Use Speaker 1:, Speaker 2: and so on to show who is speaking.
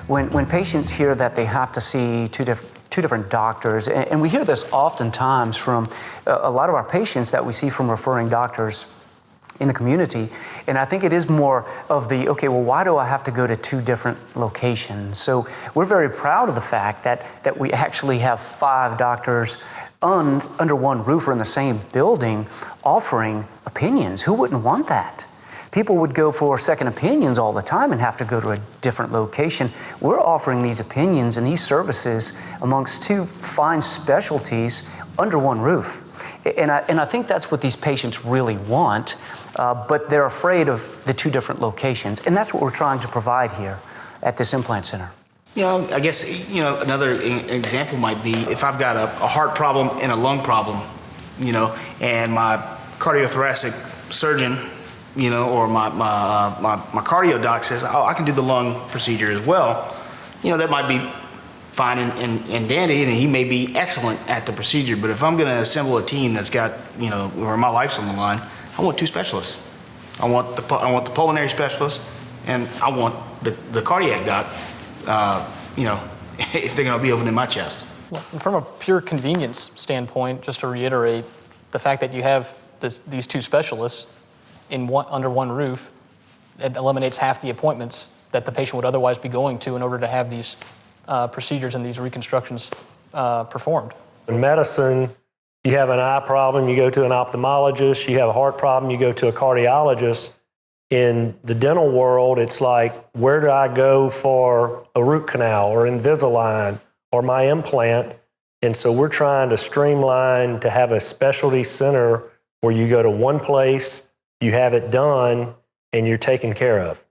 Speaker 1: when patients hear that they have to see two different doctors, and we hear this oftentimes from a lot of our patients that we see from referring doctors in the community, and I think it is more of the, okay, well, why do I have to go to two different locations? So we're very proud of the fact that we actually have 5 doctors under one roof or in the same building offering opinions. Who wouldn't want that? People would go for second opinions all the time and have to go to a different location. We're offering these opinions and these services amongst 2 fine specialties under one roof. And I think that's what these patients really want, but they're afraid of the 2 different locations. And that's what we're trying to provide here at this implant center.
Speaker 2: You know, I guess, you know, another example might be if I've got a heart problem and a lung problem, you know, and my cardiothoracic surgeon, you know, or my cardio doc says, oh, I can do the lung procedure as well. You know, that might be fine and dandy, and he may be excellent at the procedure, but if I'm going to assemble a team that's got, you know, where my life's on the line, I want 2 specialists. I want the pulmonary specialist, and I want the cardiac doc, you know, if they're going to be opening my chest.
Speaker 3: Well, from a pure convenience standpoint, just to reiterate, the fact that you have these 2 specialists under one roof, it eliminates half the appointments that the patient would otherwise be going to in order to have these procedures and these reconstructions performed.
Speaker 4: In medicine, you have an eye problem, you go to an ophthalmologist. You have a heart problem, you go to a cardiologist. In the dental world, it's like, where do I go for a root canal or Invisalign or my implant? And so we're trying to streamline to have a specialty center where you go to one place, you have it done, and you're taken care of.